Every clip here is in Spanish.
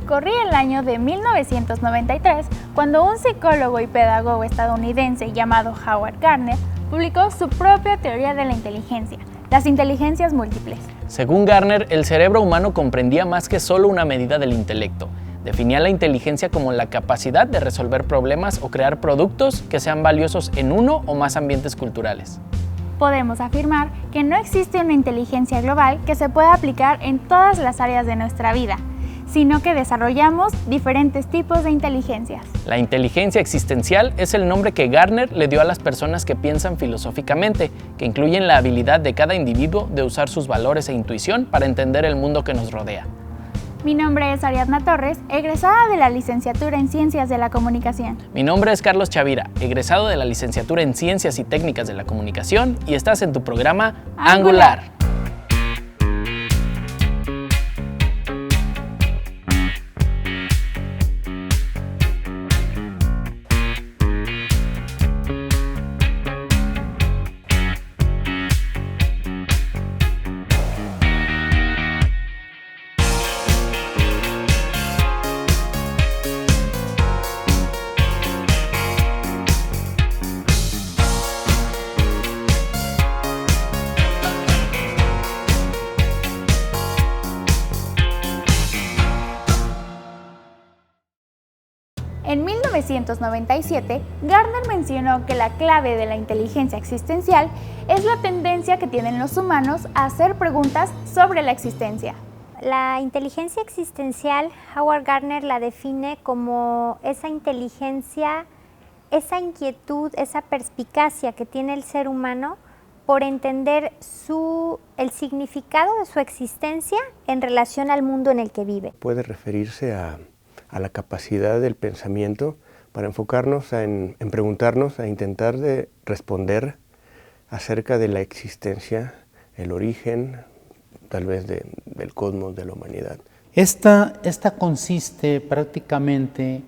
Corría el año de 1993 cuando un psicólogo y pedagogo estadounidense llamado Howard Gardner publicó su propia teoría de la inteligencia, las inteligencias múltiples. Según Gardner, el cerebro humano comprendía más que solo una medida del intelecto. Definía la inteligencia como la capacidad de resolver problemas o crear productos que sean valiosos en uno o más ambientes culturales. Podemos afirmar que no existe una inteligencia global que se pueda aplicar en todas las áreas de nuestra vida, sino que desarrollamos diferentes tipos de inteligencias. La inteligencia existencial es el nombre que Gardner le dio a las personas que piensan filosóficamente, que incluyen la habilidad de cada individuo de usar sus valores e intuición para entender el mundo que nos rodea. Mi nombre es Ariadna Torres, egresada de la licenciatura en Ciencias de la Comunicación. Mi nombre es Carlos Chavira, egresado de la licenciatura en Ciencias y Técnicas de la Comunicación, y estás en tu programa Angular. En 1997, Gardner mencionó que la clave de la inteligencia existencial es la tendencia que tienen los humanos a hacer preguntas sobre la existencia. La inteligencia existencial, Howard Gardner la define como esa inteligencia, esa inquietud, esa perspicacia que tiene el ser humano por entender el significado de su existencia en relación al mundo en el que vive. Puede referirse a la capacidad del pensamiento para enfocarnos en preguntarnos, a intentar de responder acerca de la existencia, el origen, tal vez del cosmos, de la humanidad. Esta consiste prácticamente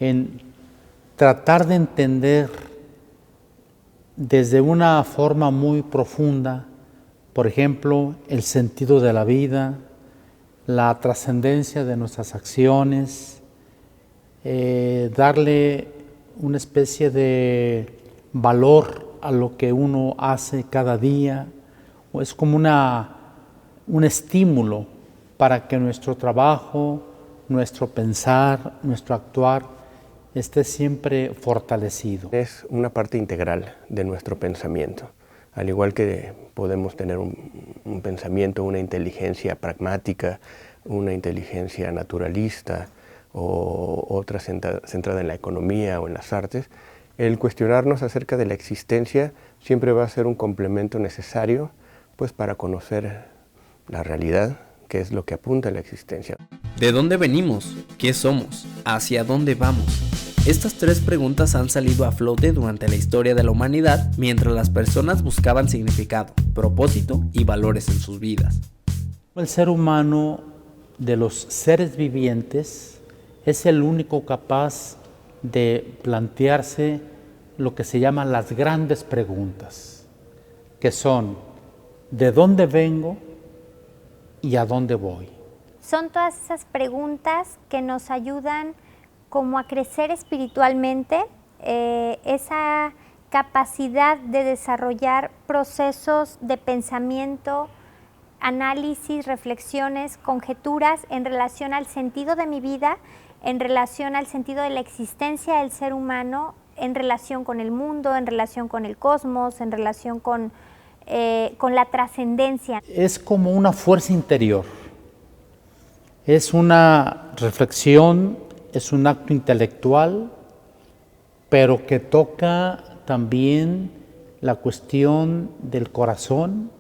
en tratar de entender desde una forma muy profunda, por ejemplo, el sentido de la vida, la trascendencia de nuestras acciones, darle una especie de valor a lo que uno hace cada día, o es como un estímulo para que nuestro trabajo, nuestro pensar, nuestro actuar esté siempre fortalecido. Es una parte integral de nuestro pensamiento, al igual que podemos tener un pensamiento, una inteligencia pragmática, una inteligencia naturalista o otra centrada en la economía o en las artes. El cuestionarnos acerca de la existencia siempre va a ser un complemento necesario pues, para conocer la realidad, que es lo que apunta a la existencia. ¿De dónde venimos? ¿Qué somos? ¿Hacia dónde vamos? Estas tres preguntas han salido a flote durante la historia de la humanidad mientras las personas buscaban significado, propósito y valores en sus vidas. El ser humano, de los seres vivientes, es el único capaz de plantearse lo que se llaman las grandes preguntas, que son ¿de dónde vengo y a dónde voy? Son todas esas preguntas que nos ayudan como a crecer espiritualmente, esa capacidad de desarrollar procesos de pensamiento, análisis, reflexiones, conjeturas en relación al sentido de mi vida, en relación al sentido de la existencia del ser humano, en relación con el mundo, en relación con el cosmos, en relación con la trascendencia. Es como una fuerza interior, es una reflexión, es un acto intelectual, pero que toca también la cuestión del corazón,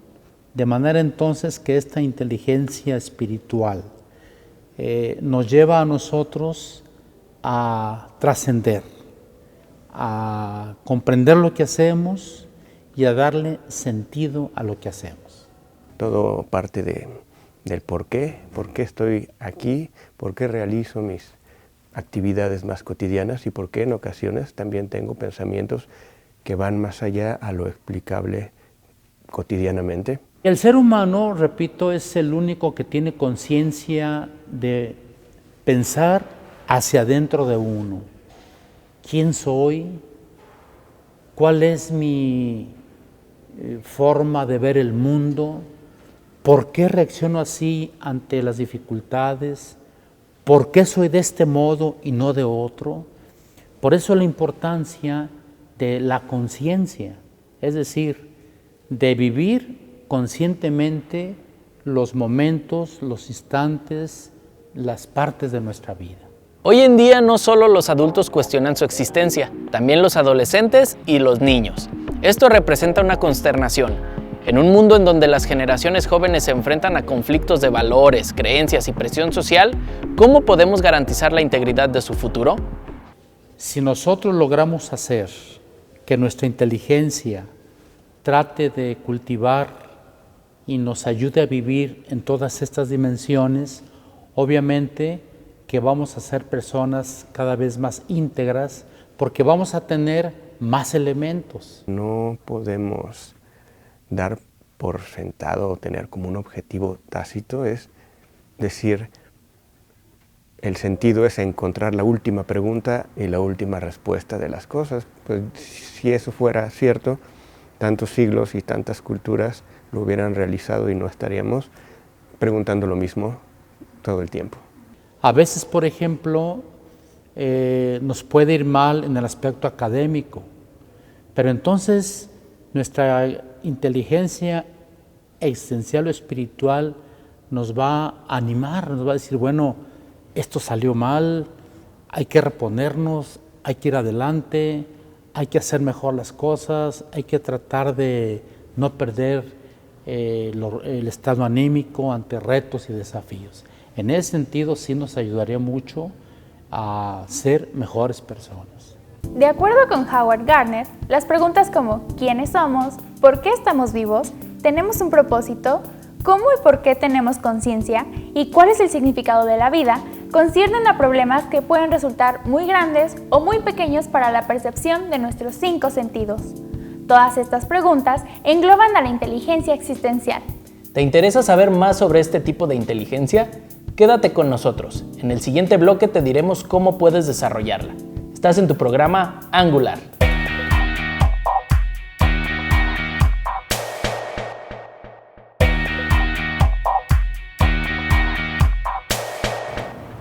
de manera entonces que esta inteligencia espiritual nos lleva a nosotros a trascender, a comprender lo que hacemos y a darle sentido a lo que hacemos. Todo parte del por qué estoy aquí, por qué realizo mis actividades más cotidianas y por qué en ocasiones también tengo pensamientos que van más allá a lo explicable cotidianamente. El ser humano, repito, es el único que tiene conciencia de pensar hacia adentro de uno. ¿Quién soy? ¿Cuál es mi forma de ver el mundo? ¿Por qué reacciono así ante las dificultades? ¿Por qué soy de este modo y no de otro? Por eso la importancia de la conciencia, es decir, de vivir conscientemente los momentos, los instantes, las partes de nuestra vida. Hoy en día no solo los adultos cuestionan su existencia, también los adolescentes y los niños. Esto representa una consternación. En un mundo en donde las generaciones jóvenes se enfrentan a conflictos de valores, creencias y presión social, ¿cómo podemos garantizar la integridad de su futuro? Si nosotros logramos hacer que nuestra inteligencia trate de cultivar y nos ayude a vivir en todas estas dimensiones, obviamente que vamos a ser personas cada vez más íntegras porque vamos a tener más elementos. No podemos dar por sentado o tener como un objetivo tácito, es decir, el sentido es encontrar la última pregunta y la última respuesta de las cosas. Pues si eso fuera cierto, tantos siglos y tantas culturas lo hubieran realizado y no estaríamos preguntando lo mismo todo el tiempo. A veces, por ejemplo, nos puede ir mal en el aspecto académico, pero entonces nuestra inteligencia existencial o espiritual nos va a animar, nos va a decir, bueno, esto salió mal, hay que reponernos, hay que ir adelante, hay que hacer mejor las cosas, hay que tratar de no perder el estado anímico ante retos y desafíos. En ese sentido sí nos ayudaría mucho a ser mejores personas. De acuerdo con Howard Gardner, las preguntas como ¿quiénes somos?, ¿por qué estamos vivos?, ¿tenemos un propósito?, ¿cómo y por qué tenemos conciencia?, y ¿cuál es el significado de la vida?, conciernen a problemas que pueden resultar muy grandes o muy pequeños para la percepción de nuestros 5 sentidos. Todas estas preguntas engloban a la inteligencia existencial. ¿Te interesa saber más sobre este tipo de inteligencia? Quédate con nosotros. En el siguiente bloque te diremos cómo puedes desarrollarla. Estás en tu programa Angular.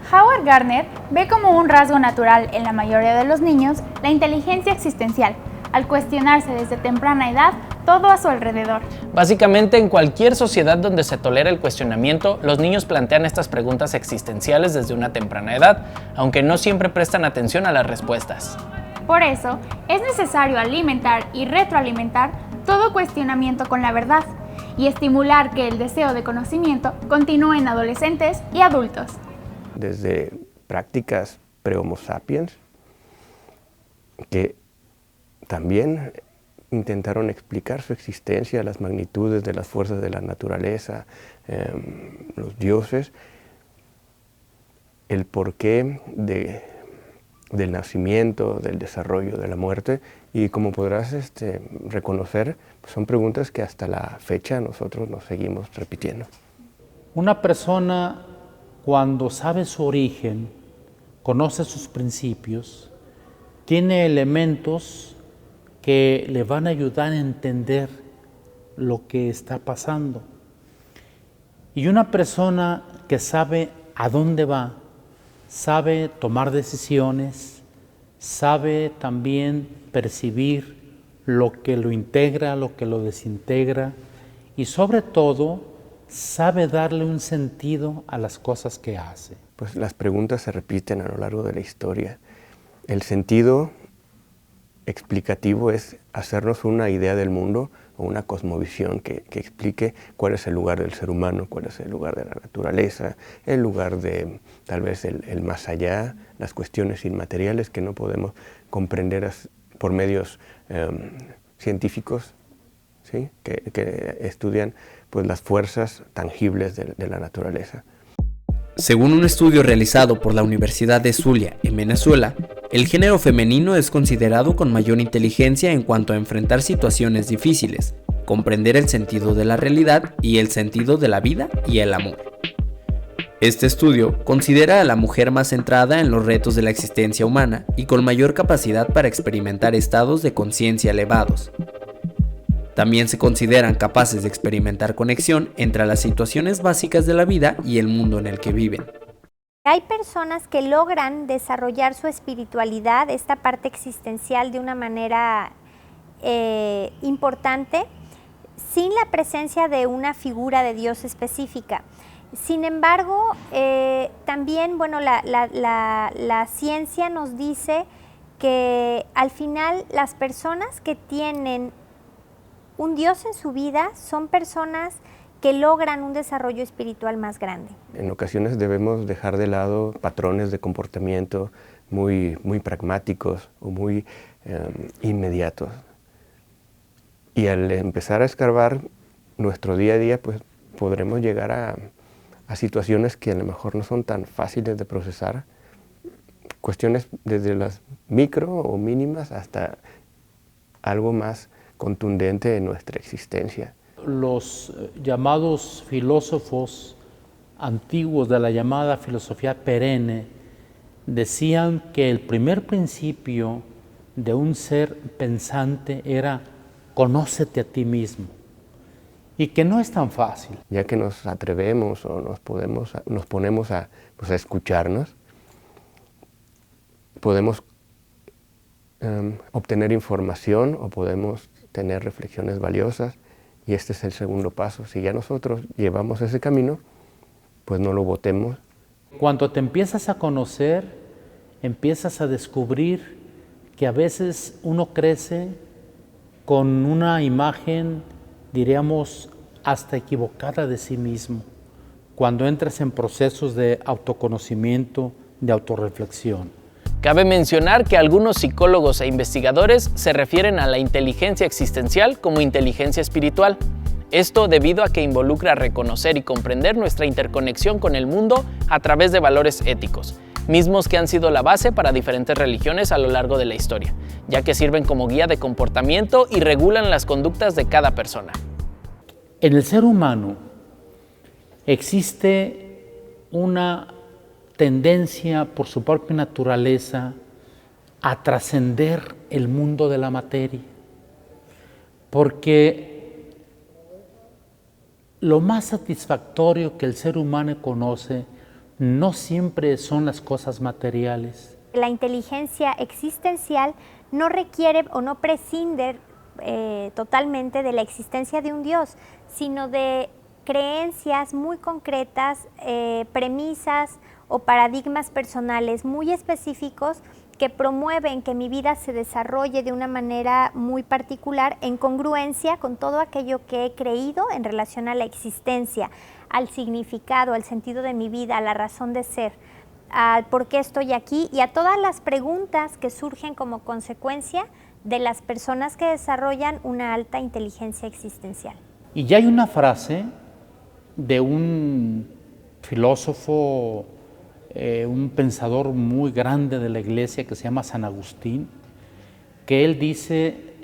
Howard Gardner ve como un rasgo natural en la mayoría de los niños la inteligencia existencial, al cuestionarse desde temprana edad todo a su alrededor. Básicamente, en cualquier sociedad donde se tolera el cuestionamiento, los niños plantean estas preguntas existenciales desde una temprana edad, aunque no siempre prestan atención a las respuestas. Por eso, es necesario alimentar y retroalimentar todo cuestionamiento con la verdad y estimular que el deseo de conocimiento continúe en adolescentes y adultos. Desde prácticas pre-Homo sapiens, que también intentaron explicar su existencia, las magnitudes de las fuerzas de la naturaleza, los dioses, el porqué del nacimiento, del desarrollo, de la muerte, y como podrás reconocer, pues son preguntas que hasta la fecha nosotros nos seguimos repitiendo. Una persona, cuando sabe su origen, conoce sus principios, tiene elementos que le van a ayudar a entender lo que está pasando. Y una persona que sabe a dónde va, sabe tomar decisiones, sabe también percibir lo que lo integra, lo que lo desintegra, y sobre todo sabe darle un sentido a las cosas que hace. Pues las preguntas se repiten a lo largo de la historia. El sentido explicativo es hacernos una idea del mundo o una cosmovisión que explique cuál es el lugar del ser humano, cuál es el lugar de la naturaleza, el lugar de tal vez el más allá, las cuestiones inmateriales que no podemos comprender por medios científicos, ¿sí? que estudian pues, las fuerzas tangibles de la naturaleza. Según un estudio realizado por la Universidad de Zulia en Venezuela, el género femenino es considerado con mayor inteligencia en cuanto a enfrentar situaciones difíciles, comprender el sentido de la realidad y el sentido de la vida y el amor. Este estudio considera a la mujer más centrada en los retos de la existencia humana y con mayor capacidad para experimentar estados de conciencia elevados. También se consideran capaces de experimentar conexión entre las situaciones básicas de la vida y el mundo en el que viven. Hay personas que logran desarrollar su espiritualidad, esta parte existencial, de una manera importante, sin la presencia de una figura de Dios específica. Sin embargo, también, bueno, la ciencia nos dice que al final las personas que tienen un Dios en su vida son personas que logran un desarrollo espiritual más grande. En ocasiones debemos dejar de lado patrones de comportamiento muy pragmáticos o muy inmediatos. Y al empezar a escarbar nuestro día a día, pues podremos llegar a situaciones que a lo mejor no son tan fáciles de procesar, cuestiones desde las micro o mínimas hasta algo más contundente en nuestra existencia. Los llamados filósofos antiguos de la llamada filosofía perenne decían que el primer principio de un ser pensante era conócete a ti mismo, y que no es tan fácil. Ya que nos atrevemos o nos ponemos a escucharnos, podemos obtener información o podemos tener reflexiones valiosas, y este es el segundo paso. Si ya nosotros llevamos ese camino, pues no lo botemos. Cuando te empiezas a conocer, empiezas a descubrir que a veces uno crece con una imagen, diríamos, hasta equivocada de sí mismo, cuando entras en procesos de autoconocimiento, de autorreflexión. Cabe mencionar que algunos psicólogos e investigadores se refieren a la inteligencia existencial como inteligencia espiritual. Esto debido a que involucra reconocer y comprender nuestra interconexión con el mundo a través de valores éticos, mismos que han sido la base para diferentes religiones a lo largo de la historia, ya que sirven como guía de comportamiento y regulan las conductas de cada persona. En el ser humano existe una tendencia por su propia naturaleza a trascender el mundo de la materia, porque lo más satisfactorio que el ser humano conoce no siempre son las cosas materiales. La inteligencia existencial no requiere o no prescinde totalmente de la existencia de un Dios, sino de creencias muy concretas, premisas o paradigmas personales muy específicos que promueven que mi vida se desarrolle de una manera muy particular en congruencia con todo aquello que he creído en relación a la existencia, al significado, al sentido de mi vida, a la razón de ser, al por qué estoy aquí y a todas las preguntas que surgen como consecuencia de las personas que desarrollan una alta inteligencia existencial. Y ya hay una frase de un filósofo, un pensador muy grande de la iglesia que se llama San Agustín, que él dice,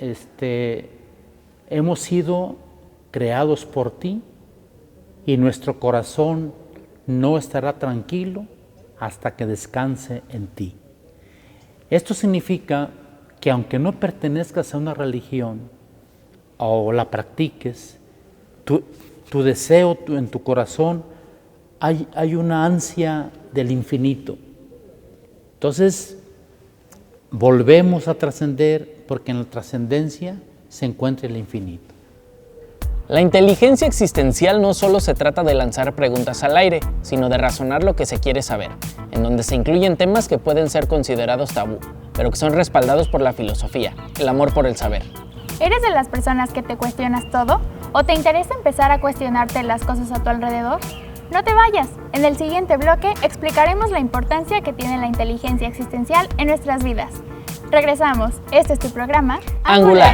hemos sido creados por ti y nuestro corazón no estará tranquilo hasta que descanse en ti. Esto significa que aunque no pertenezcas a una religión o la practiques, tu deseo en tu corazón hay una ansia del infinito. Entonces, volvemos a trascender porque en la trascendencia se encuentra el infinito. La inteligencia existencial no solo se trata de lanzar preguntas al aire, sino de razonar lo que se quiere saber, en donde se incluyen temas que pueden ser considerados tabú, pero que son respaldados por la filosofía, el amor por el saber. ¿Eres de las personas que te cuestionas todo? ¿O te interesa empezar a cuestionarte las cosas a tu alrededor? No te vayas, en el siguiente bloque explicaremos la importancia que tiene la inteligencia existencial en nuestras vidas. Regresamos, este es tu programa Angular.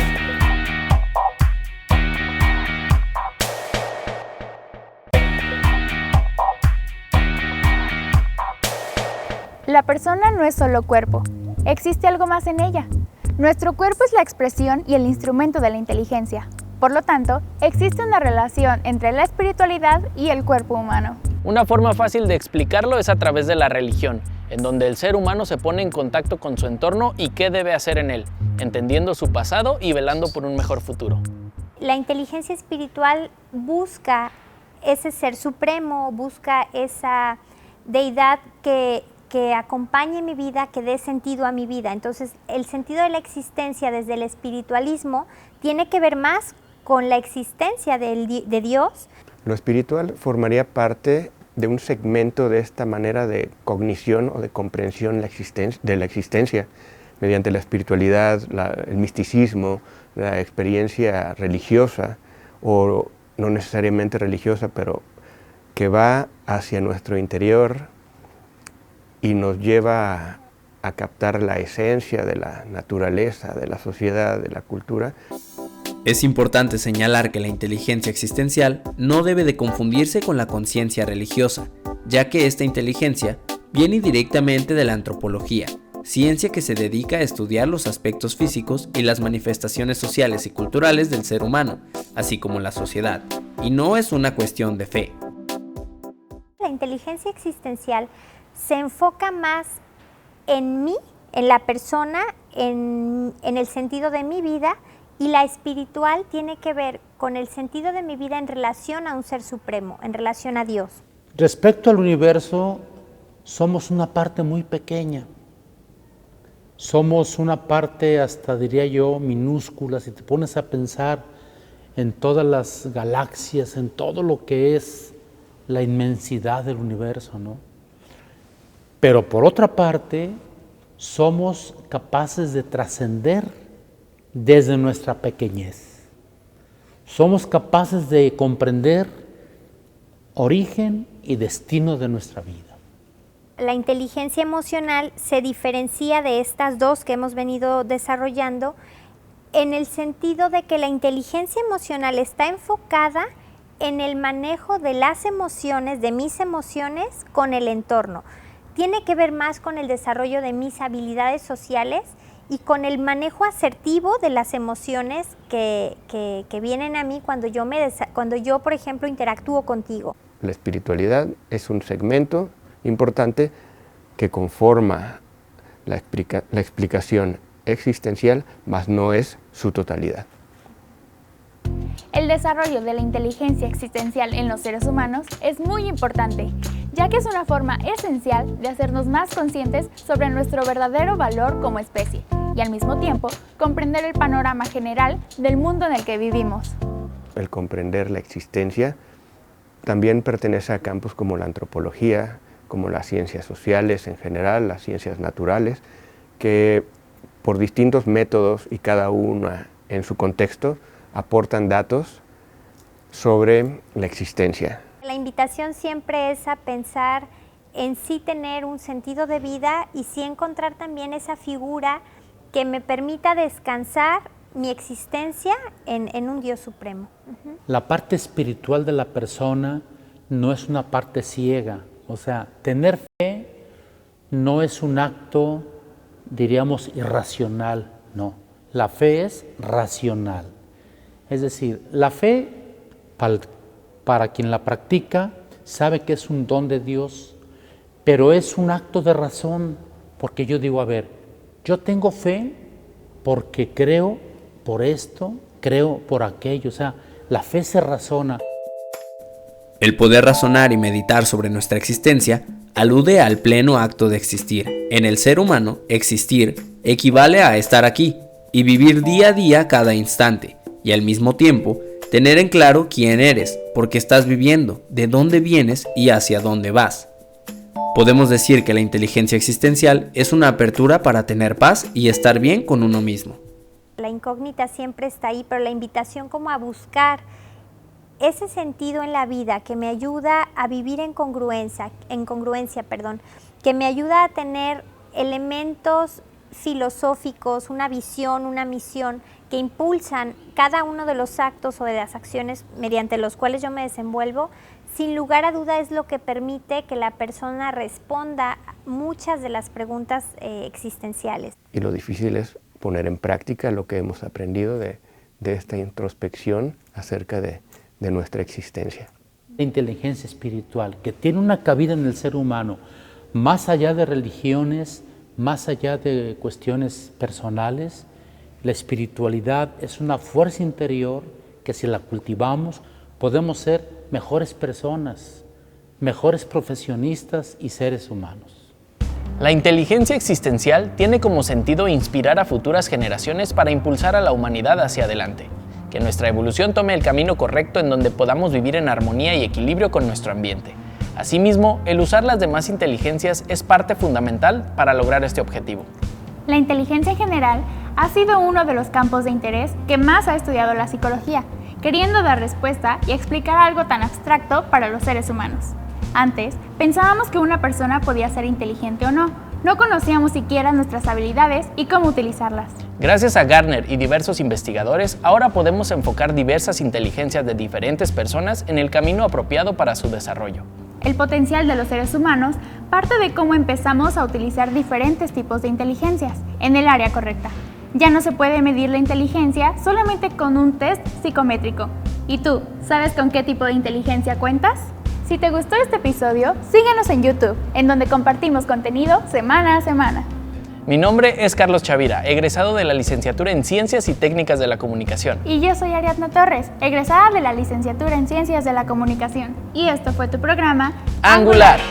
La persona no es solo cuerpo, existe algo más en ella. Nuestro cuerpo es la expresión y el instrumento de la inteligencia. Por lo tanto, existe una relación entre la espiritualidad y el cuerpo humano. Una forma fácil de explicarlo es a través de la religión, en donde el ser humano se pone en contacto con su entorno y qué debe hacer en él, entendiendo su pasado y velando por un mejor futuro. La inteligencia espiritual busca ese ser supremo, busca esa deidad que acompañe mi vida, que dé sentido a mi vida. Entonces, el sentido de la existencia desde el espiritualismo tiene que ver más con la existencia de Dios. Lo espiritual formaría parte de un segmento de esta manera de cognición o de comprensión de la existencia, mediante la espiritualidad, el misticismo, la experiencia religiosa, o no necesariamente religiosa, pero que va hacia nuestro interior y nos lleva a captar la esencia de la naturaleza, de la sociedad, de la cultura. Es importante señalar que la inteligencia existencial no debe de confundirse con la conciencia religiosa, ya que esta inteligencia viene directamente de la antropología, ciencia que se dedica a estudiar los aspectos físicos y las manifestaciones sociales y culturales del ser humano, así como la sociedad, y no es una cuestión de fe. La inteligencia existencial se enfoca más en mí, en la persona, en el sentido de mi vida, y la espiritual tiene que ver con el sentido de mi vida en relación a un ser supremo, en relación a Dios. Respecto al universo, somos una parte muy pequeña. Somos una parte, hasta diría yo, minúscula. Si te pones a pensar en todas las galaxias, en todo lo que es la inmensidad del universo, ¿no? Pero por otra parte, somos capaces de trascender desde nuestra pequeñez. Somos capaces de comprender origen y destino de nuestra vida. La inteligencia emocional se diferencia de estas dos que hemos venido desarrollando en el sentido de que la inteligencia emocional está enfocada en el manejo de las emociones, de mis emociones con el entorno. Tiene que ver más con el desarrollo de mis habilidades sociales y con el manejo asertivo de las emociones que vienen a mí cuando yo, por ejemplo, interactúo contigo. La espiritualidad es un segmento importante que conforma la explicación existencial, mas no es su totalidad. El desarrollo de la inteligencia existencial en los seres humanos es muy importante, ya que es una forma esencial de hacernos más conscientes sobre nuestro verdadero valor como especie y al mismo tiempo comprender el panorama general del mundo en el que vivimos. El comprender la existencia también pertenece a campos como la antropología, como las ciencias sociales en general, las ciencias naturales, que por distintos métodos y cada una en su contexto aportan datos sobre la existencia. La invitación siempre es a pensar en sí tener un sentido de vida y sí encontrar también esa figura que me permita descansar mi existencia en un Dios supremo. La parte espiritual de la persona no es una parte ciega. O sea, tener fe no es un acto, diríamos, irracional, no. La fe es racional. Es decir, la fe, para quien la practica, sabe que es un don de Dios, pero es un acto de razón, porque yo digo, a ver, yo tengo fe porque creo por esto, creo por aquello, o sea, la fe se razona. El poder razonar y meditar sobre nuestra existencia alude al pleno acto de existir. En el ser humano, existir equivale a estar aquí y vivir día a día cada instante, y al mismo tiempo tener en claro quién eres, por qué estás viviendo, de dónde vienes y hacia dónde vas. Podemos decir que la inteligencia existencial es una apertura para tener paz y estar bien con uno mismo. La incógnita siempre está ahí, pero la invitación como a buscar ese sentido en la vida que me ayuda a vivir en congruencia, que me ayuda a tener elementos filosóficos, una visión, una misión que impulsan cada uno de los actos o de las acciones mediante los cuales yo me desenvuelvo, sin lugar a duda es lo que permite que la persona responda muchas de las preguntas existenciales. Y lo difícil es poner en práctica lo que hemos aprendido de esta introspección acerca de nuestra existencia. La inteligencia espiritual, que tiene una cabida en el ser humano, más allá de religiones, más allá de cuestiones personales. La espiritualidad es una fuerza interior que si la cultivamos podemos ser mejores personas, mejores profesionistas y seres humanos. La inteligencia existencial tiene como sentido inspirar a futuras generaciones para impulsar a la humanidad hacia adelante, que nuestra evolución tome el camino correcto en donde podamos vivir en armonía y equilibrio con nuestro ambiente. Asimismo, el usar las demás inteligencias es parte fundamental para lograr este objetivo. La inteligencia en general ha sido uno de los campos de interés que más ha estudiado la psicología, queriendo dar respuesta y explicar algo tan abstracto para los seres humanos. Antes, pensábamos que una persona podía ser inteligente o no. No conocíamos siquiera nuestras habilidades y cómo utilizarlas. Gracias a Gardner y diversos investigadores, ahora podemos enfocar diversas inteligencias de diferentes personas en el camino apropiado para su desarrollo. El potencial de los seres humanos parte de cómo empezamos a utilizar diferentes tipos de inteligencias en el área correcta. Ya no se puede medir la inteligencia solamente con un test psicométrico. ¿Y tú, sabes con qué tipo de inteligencia cuentas? Si te gustó este episodio, síguenos en YouTube, en donde compartimos contenido semana a semana. Mi nombre es Carlos Chavira, egresado de la licenciatura en Ciencias y Técnicas de la Comunicación. Y yo soy Ariadna Torres, egresada de la licenciatura en Ciencias de la Comunicación. Y esto fue tu programa Angular.